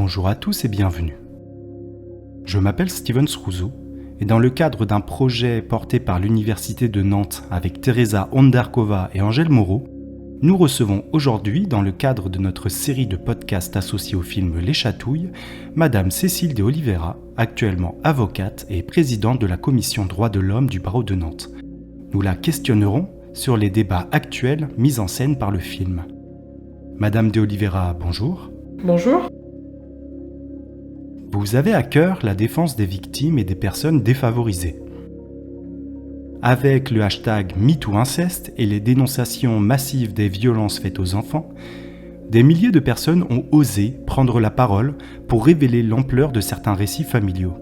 Bonjour à tous et bienvenue. Je m'appelle Steven Srouzo et dans le cadre d'un projet porté par l'Université de Nantes avec Teresa Ondarkova et Angèle Moreau, nous recevons aujourd'hui, dans le cadre de notre série de podcasts associés au film Les Chatouilles, Madame Cécile de Oliveira, actuellement avocate et présidente de la Commission Droits de l'Homme du barreau de Nantes. Nous la questionnerons sur les débats actuels mis en scène par le film. Madame de Oliveira, bonjour. Bonjour. Vous avez à cœur la défense des victimes et des personnes défavorisées. Avec le hashtag #MeTooInceste et les dénonciations massives des violences faites aux enfants, des milliers de personnes ont osé prendre la parole pour révéler l'ampleur de certains récits familiaux.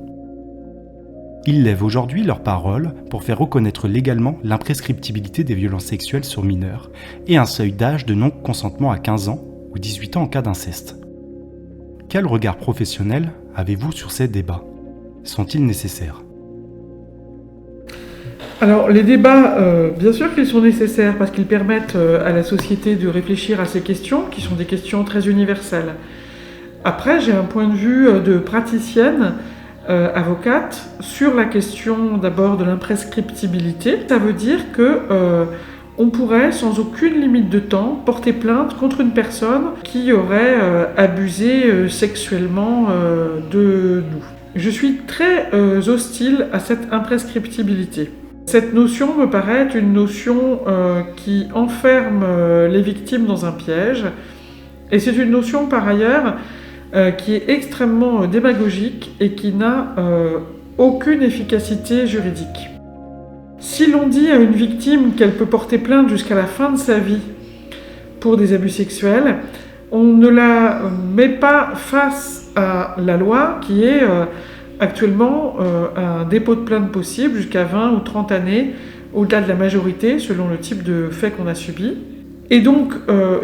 Ils lèvent aujourd'hui leur parole pour faire reconnaître légalement l'imprescriptibilité des violences sexuelles sur mineurs et un seuil d'âge de non-consentement à 15 ans ou 18 ans en cas d'inceste. Quel regard professionnel avez-vous sur ces débats ? Sont-ils nécessaires ? Alors les débats, bien sûr qu'ils sont nécessaires parce qu'ils permettent à la société de réfléchir à ces questions qui sont des questions très universelles. Après, j'ai un point de vue de praticienne, avocate, sur la question d'abord de l'imprescriptibilité. Ça veut dire que on pourrait, sans aucune limite de temps, porter plainte contre une personne qui aurait abusé sexuellement de nous. Je suis très hostile à cette imprescriptibilité. Cette notion me paraît être une notion qui enferme les victimes dans un piège. Et c'est une notion, par ailleurs, qui est extrêmement démagogique et qui n'a aucune efficacité juridique. Si l'on dit à une victime qu'elle peut porter plainte jusqu'à la fin de sa vie pour des abus sexuels, on ne la met pas face à la loi qui est actuellement un dépôt de plainte possible jusqu'à 20 ou 30 années, au-delà de la majorité, selon le type de fait qu'on a subi. Et donc,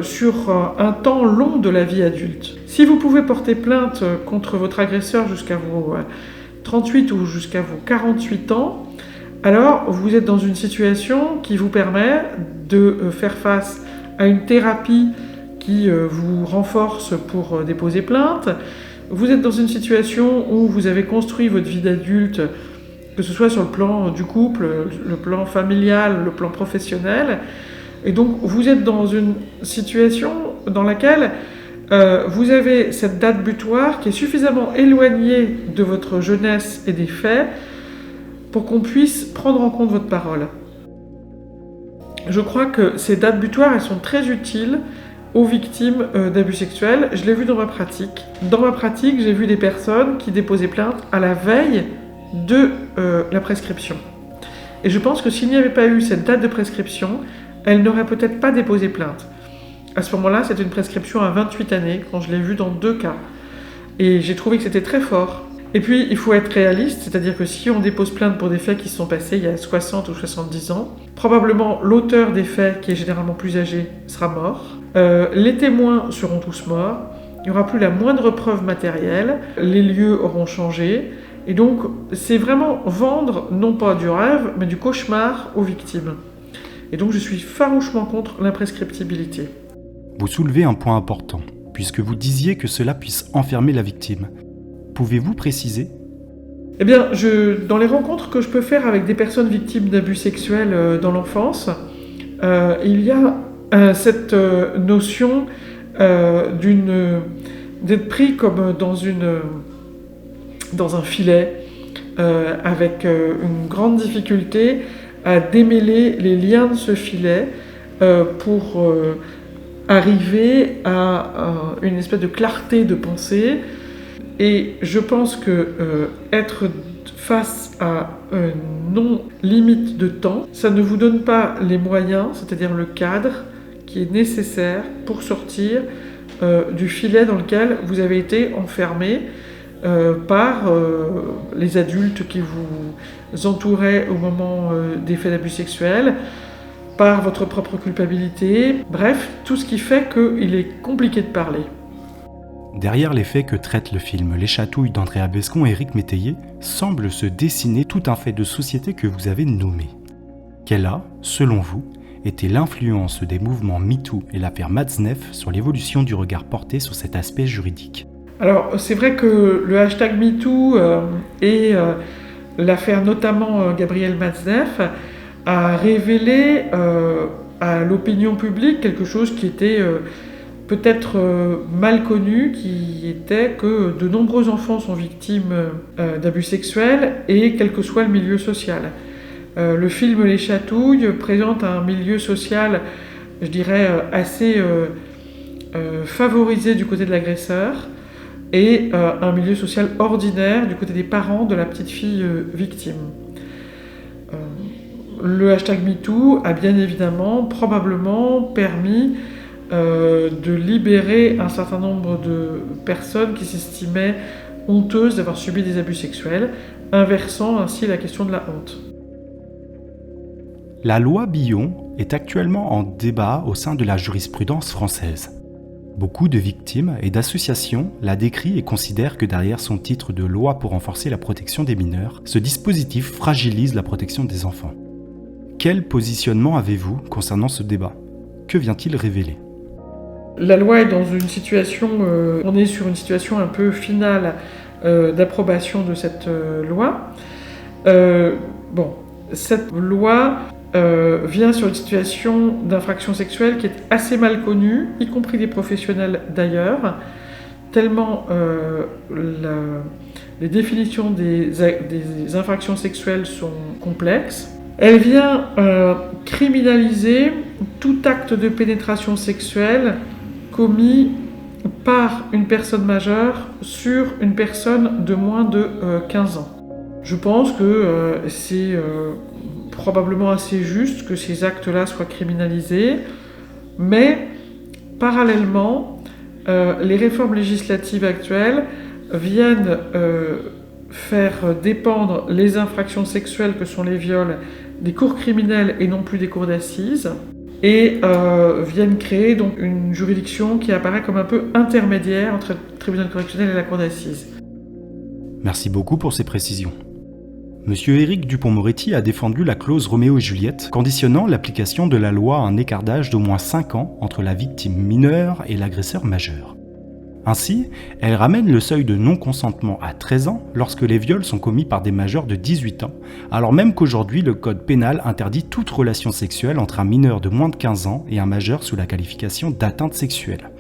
sur un temps long de la vie adulte. Si vous pouvez porter plainte contre votre agresseur jusqu'à vos 38 ou jusqu'à vos 48 ans, alors vous êtes dans une situation qui vous permet de faire face à une thérapie qui vous renforce pour déposer plainte. Vous êtes dans une situation où vous avez construit votre vie d'adulte, que ce soit sur le plan du couple, le plan familial, le plan professionnel. Et donc vous êtes dans une situation dans laquelle vous avez cette date butoir qui est suffisamment éloignée de votre jeunesse et des faits pour qu'on puisse prendre en compte votre parole. Je crois que ces dates butoirs, elles sont très utiles aux victimes d'abus sexuels. Je l'ai vu dans ma pratique. Dans ma pratique, j'ai vu des personnes qui déposaient plainte à la veille de la prescription. Et je pense que s'il n'y avait pas eu cette date de prescription, elles n'auraient peut-être pas déposé plainte. À ce moment-là, c'était une prescription à 28 années, quand je l'ai vu dans 2 cas. Et j'ai trouvé que c'était très fort. Et puis, il faut être réaliste, c'est-à-dire que si on dépose plainte pour des faits qui se sont passés il y a 60 ou 70 ans, probablement l'auteur des faits, qui est généralement plus âgé, sera mort. Les témoins seront tous morts. Il n'y aura plus la moindre preuve matérielle. Les lieux auront changé. Et donc, c'est vraiment vendre, non pas du rêve, mais du cauchemar aux victimes. Et donc, je suis farouchement contre l'imprescriptibilité. Vous soulevez un point important, puisque vous disiez que cela puisse enfermer la victime. Pouvez-vous préciser ? Eh bien, dans les rencontres que je peux faire avec des personnes victimes d'abus sexuels dans l'enfance, il y a cette notion d'être pris comme dans un filet, avec une grande difficulté à démêler les liens de ce filet pour arriver à une espèce de clarté de pensée. Et je pense que être face à une non-limite de temps, ça ne vous donne pas les moyens, c'est-à-dire le cadre qui est nécessaire pour sortir du filet dans lequel vous avez été enfermé par les adultes qui vous entouraient au moment des faits d'abus sexuels, par votre propre culpabilité, bref, tout ce qui fait qu'il est compliqué de parler. Derrière les faits que traite le film Les Chatouilles d'Andrea Bescon et Éric Métayer, semble se dessiner tout un fait de société que vous avez nommé. Quelle a, selon vous, été l'influence des mouvements MeToo et l'affaire Matzneff sur l'évolution du regard porté sur cet aspect juridique ? Alors, c'est vrai que le hashtag MeToo et l'affaire notamment Gabriel Matzneff a révélé à l'opinion publique quelque chose qui était peut-être mal connu, qui était que de nombreux enfants sont victimes d'abus sexuels et quel que soit le milieu social. Le film Les Chatouilles présente un milieu social, je dirais, assez favorisé du côté de l'agresseur et un milieu social ordinaire du côté des parents de la petite fille victime. Le hashtag MeToo a bien évidemment, probablement permis de libérer un certain nombre de personnes qui s'estimaient honteuses d'avoir subi des abus sexuels, inversant ainsi la question de la honte. La loi Billon est actuellement en débat au sein de la jurisprudence française. Beaucoup de victimes et d'associations la décrient et considèrent que derrière son titre de loi pour renforcer la protection des mineurs, ce dispositif fragilise la protection des enfants. Quel positionnement avez-vous concernant ce débat ? Que vient-il révéler ? La loi est dans une situation, on est sur une situation un peu finale d'approbation de cette loi. Cette loi vient sur une situation d'infraction sexuelle qui est assez mal connue, y compris des professionnels d'ailleurs, tellement les définitions des infractions sexuelles sont complexes. Elle vient criminaliser tout acte de pénétration sexuelle commis par une personne majeure sur une personne de moins de 15 ans. Je pense que c'est probablement assez juste que ces actes-là soient criminalisés, mais parallèlement, les réformes législatives actuelles viennent faire dépendre les infractions sexuelles que sont les viols des cours criminelles et non plus des cours d'assises, et viennent créer donc une juridiction qui apparaît comme un peu intermédiaire entre le tribunal correctionnel et la cour d'assises. Merci beaucoup pour ces précisions. Monsieur Éric Dupond-Moretti a défendu la clause Roméo et Juliette, conditionnant l'application de la loi à un écart d'âge d'au moins 5 ans entre la victime mineure et l'agresseur majeur. Ainsi, elle ramène le seuil de non-consentement à 13 ans lorsque les viols sont commis par des majeurs de 18 ans, alors même qu'aujourd'hui le code pénal interdit toute relation sexuelle entre un mineur de moins de 15 ans et un majeur sous la qualification d'atteinte sexuelle.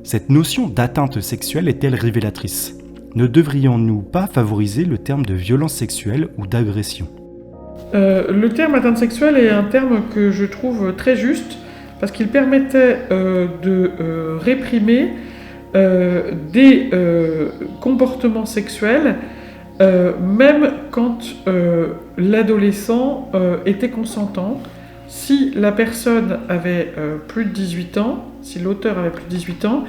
Cette notion d'atteinte sexuelle est-elle révélatrice ? Ne devrions-nous pas favoriser le terme de violence sexuelle ou d'agression ? Le terme atteinte sexuelle est un terme que je trouve très juste parce qu'il permettait de réprimer des comportements sexuels même quand l'adolescent était consentant. Si la personne avait plus de 18 ans, si l'auteur avait plus de 18 ans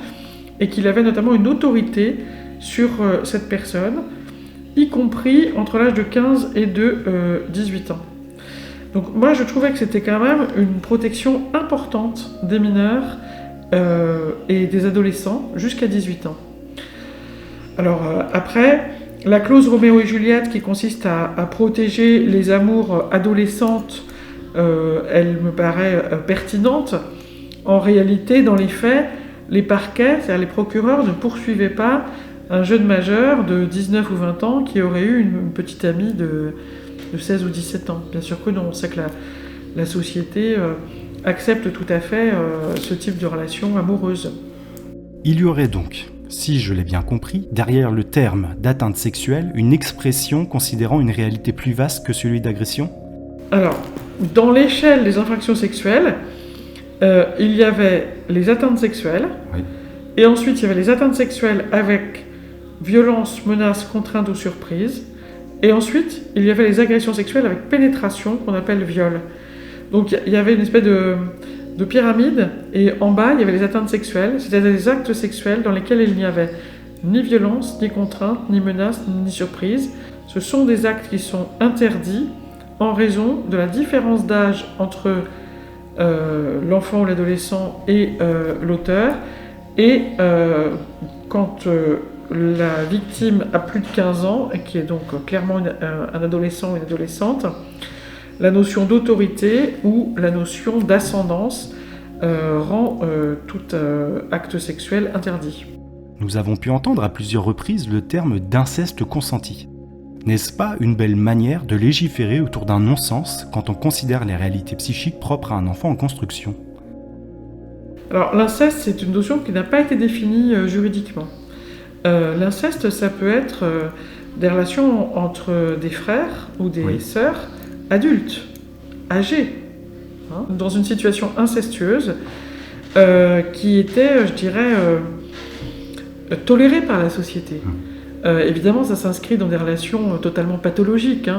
et qu'il avait notamment une autorité sur cette personne, y compris entre l'âge de 15 et de 18 ans. Donc moi je trouvais que c'était quand même une protection importante des mineurs et des adolescents jusqu'à 18 ans. Alors après, la clause Roméo et Juliette qui consiste à protéger les amours adolescentes, elle me paraît pertinente. En réalité, dans les faits, les parquets, c'est-à-dire les procureurs, ne poursuivaient pas un jeune majeur de 19 ou 20 ans qui aurait eu une petite amie de 16 ou 17 ans. Bien sûr que non, on sait que la société accepte tout à fait ce type de relation amoureuse. Il y aurait donc, si je l'ai bien compris, derrière le terme d'atteinte sexuelle, une expression considérant une réalité plus vaste que celui d'agression ? Alors, dans l'échelle des infractions sexuelles, il y avait les atteintes sexuelles, oui. Et ensuite il y avait les atteintes sexuelles avec violence, menace, contrainte ou surprise, et ensuite il y avait les agressions sexuelles avec pénétration qu'on appelle viol. Donc il y avait une espèce de pyramide, et en bas il y avait les atteintes sexuelles, c'est-à-dire des actes sexuels dans lesquels il n'y avait ni violence, ni contrainte, ni menace, ni surprise. Ce sont des actes qui sont interdits en raison de la différence d'âge entre l'enfant ou l'adolescent et l'auteur, et quand la victime a plus de 15 ans, et qui est donc clairement un adolescent ou une adolescente, la notion d'autorité ou la notion d'ascendance rend tout acte sexuel interdit. nous avons pu entendre à plusieurs reprises le terme d'inceste consenti. N'est-ce pas une belle manière de légiférer autour d'un non-sens quand on considère les réalités psychiques propres à un enfant en construction ? Alors l'inceste, c'est une notion qui n'a pas été définie juridiquement. L'inceste, ça peut être des relations entre des frères ou des sœurs adultes, âgés, dans une situation incestueuse qui était, je dirais, tolérée par la société. Évidemment, ça s'inscrit dans des relations totalement pathologiques.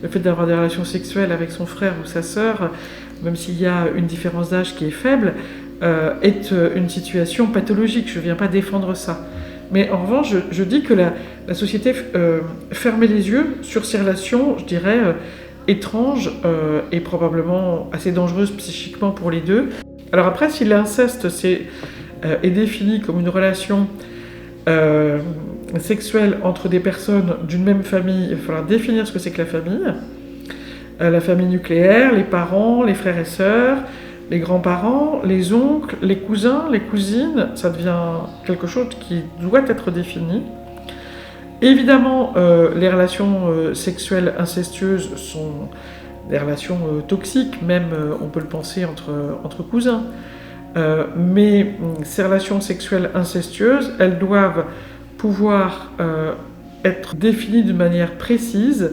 Le fait d'avoir des relations sexuelles avec son frère ou sa sœur, même s'il y a une différence d'âge qui est faible, est une situation pathologique. Je ne viens pas défendre ça. Mais en revanche, je dis que la société fermait les yeux sur ces relations, je dirais, étranges et probablement assez dangereuses psychiquement pour les deux. Alors après, si l'inceste est défini comme une relation sexuelle entre des personnes d'une même famille, il va falloir définir ce que c'est que la famille nucléaire, les parents, les frères et sœurs, les grands-parents, les oncles, les cousins, les cousines, ça devient quelque chose qui doit être défini. Évidemment, les relations sexuelles incestueuses sont des relations toxiques, même on peut le penser entre cousins. Mais ces relations sexuelles incestueuses, elles doivent pouvoir être définies de manière précise,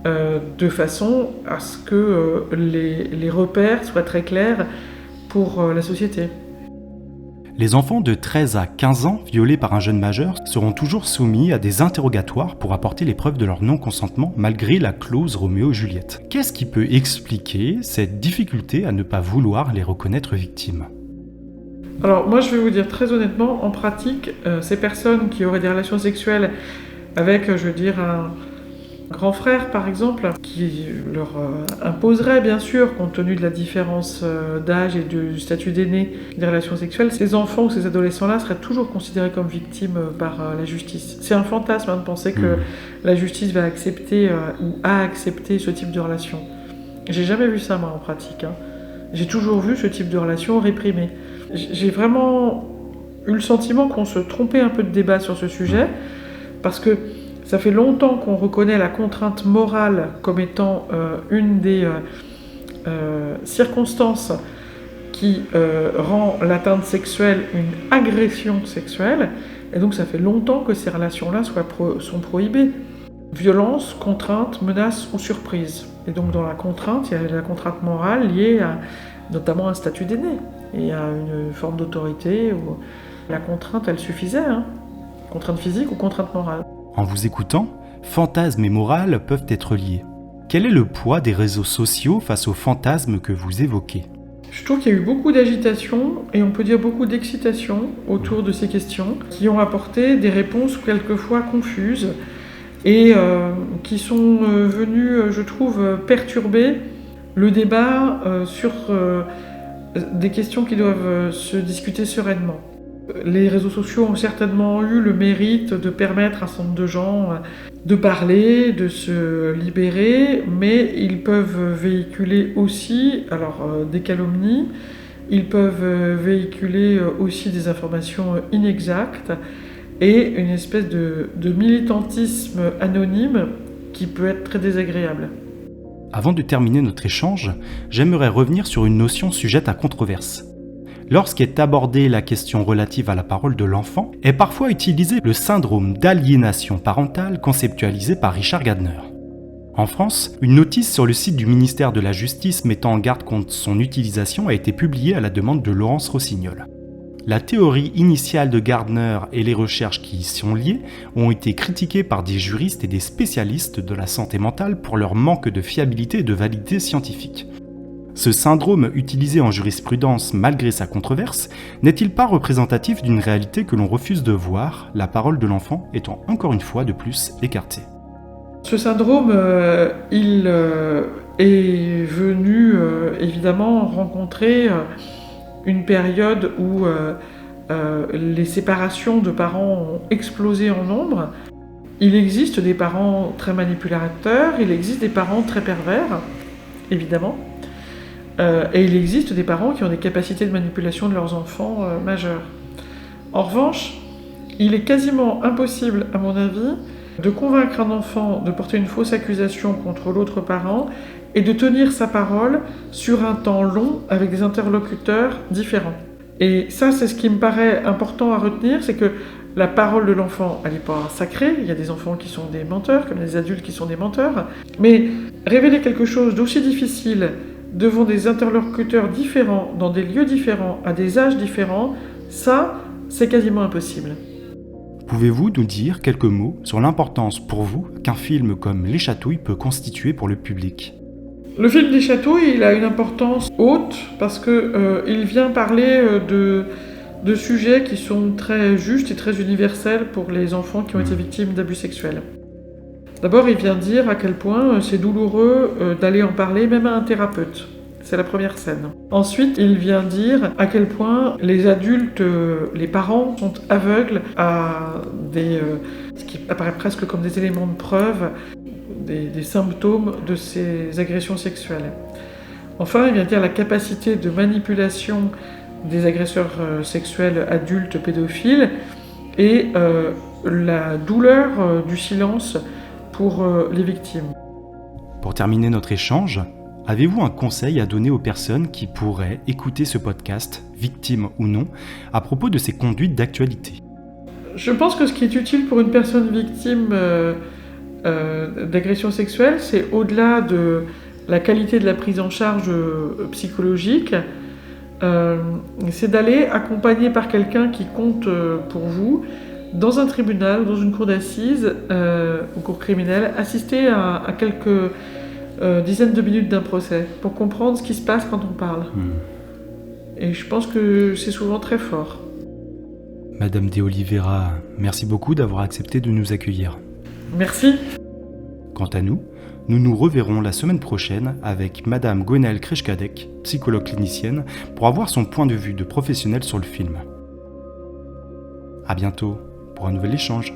de façon à ce que les repères soient très clairs pour la société. Les enfants de 13 à 15 ans violés par un jeune majeur seront toujours soumis à des interrogatoires pour apporter les preuves de leur non-consentement malgré la clause Roméo et Juliette. Qu'est-ce qui peut expliquer cette difficulté à ne pas vouloir les reconnaître victimes ? Alors moi je vais vous dire très honnêtement, en pratique, ces personnes qui auraient des relations sexuelles avec, je veux dire, un grand frère par exemple, qui leur imposerait bien sûr, compte tenu de la différence d'âge et du statut d'aîné, des relations sexuelles, ces enfants ou ces adolescents-là seraient toujours considérés comme victimes par la justice. C'est un fantasme de penser que la justice va accepter ou a accepté ce type de relation. J'ai jamais vu ça moi en pratique. J'ai toujours vu ce type de relation réprimée. J'ai vraiment eu le sentiment qu'on se trompait un peu de débat sur ce sujet, parce que ça fait longtemps qu'on reconnaît la contrainte morale comme étant une des circonstances qui rend l'atteinte sexuelle une agression sexuelle, et donc ça fait longtemps que ces relations-là sont prohibées. Violence, contrainte, menace ou surprise. Et donc dans la contrainte, il y a la contrainte morale liée à notamment un statut d'aîné et à une forme d'autorité où la contrainte, elle suffisait, contrainte physique ou contrainte morale. En vous écoutant, fantasmes et morale peuvent être liés. Quel est le poids des réseaux sociaux face aux fantasmes que vous évoquez ? Je trouve qu'il y a eu beaucoup d'agitation et on peut dire beaucoup d'excitation autour de ces questions qui ont apporté des réponses quelquefois confuses et qui sont venues, je trouve, perturber le débat sur des questions qui doivent se discuter sereinement. Les réseaux sociaux ont certainement eu le mérite de permettre à un certain nombre de gens de parler, de se libérer, mais ils peuvent véhiculer aussi des calomnies, ils peuvent véhiculer aussi des informations inexactes et une espèce de militantisme anonyme qui peut être très désagréable. Avant de terminer notre échange, j'aimerais revenir sur une notion sujette à controverse. Lorsqu'est abordée la question relative à la parole de l'enfant, est parfois utilisé le syndrome d'aliénation parentale conceptualisé par Richard Gardner. En France, une notice sur le site du ministère de la Justice mettant en garde contre son utilisation a été publiée à la demande de Laurence Rossignol. La théorie initiale de Gardner et les recherches qui y sont liées ont été critiquées par des juristes et des spécialistes de la santé mentale pour leur manque de fiabilité et de validité scientifique. Ce syndrome, utilisé en jurisprudence malgré sa controverse, n'est-il pas représentatif d'une réalité que l'on refuse de voir, la parole de l'enfant étant encore une fois de plus écartée ? Ce syndrome, il est venu évidemment rencontrer une période où les séparations de parents ont explosé en nombre. Il existe des parents très manipulateurs, il existe des parents très pervers, évidemment. Et il existe des parents qui ont des capacités de manipulation de leurs enfants majeurs. En revanche, Il est quasiment impossible, à mon avis, de convaincre un enfant de porter une fausse accusation contre l'autre parent et de tenir sa parole sur un temps long avec des interlocuteurs différents. Et ça, c'est ce qui me paraît important à retenir, c'est que la parole de l'enfant, elle n'est pas sacrée. Il y a des enfants qui sont des menteurs, comme des adultes qui sont des menteurs. Mais révéler quelque chose d'aussi difficile devant des interlocuteurs différents, dans des lieux différents, à des âges différents, ça, c'est quasiment impossible. Pouvez-vous nous dire quelques mots sur l'importance pour vous qu'un film comme Les Chatouilles peut constituer pour le public ? Le film des Chatouilles, il a une importance haute parce qu'il vient parler de sujets qui sont très justes et très universels pour les enfants qui ont été victimes d'abus sexuels. D'abord, il vient dire à quel point c'est douloureux d'aller en parler, même à un thérapeute. C'est la première scène. Ensuite, il vient dire à quel point les adultes, les parents, sont aveugles à ce qui apparaît presque comme des éléments de preuve, des symptômes de ces agressions sexuelles. Enfin, il vient dire la capacité de manipulation des agresseurs sexuels adultes pédophiles et la douleur du silence pour les victimes. Pour terminer notre échange, avez-vous un conseil à donner aux personnes qui pourraient écouter ce podcast, victimes ou non, à propos de ces conduites d'actualité ? Je pense que ce qui est utile pour une personne victime d'agression sexuelle, c'est au-delà de la qualité de la prise en charge psychologique, c'est d'aller accompagné par quelqu'un qui compte pour vous dans un tribunal, dans une cour d'assises ou cour criminelle, assister à quelques dizaines de minutes d'un procès pour comprendre ce qui se passe quand on parle. Et je pense que c'est souvent très fort. Madame De Oliveira, merci beaucoup d'avoir accepté de nous accueillir. Merci. Quant à nous, nous nous reverrons la semaine prochaine avec Madame Gwenaëlle Kreshkadek, psychologue clinicienne, pour avoir son point de vue de professionnel sur le film. À bientôt pour un nouvel échange.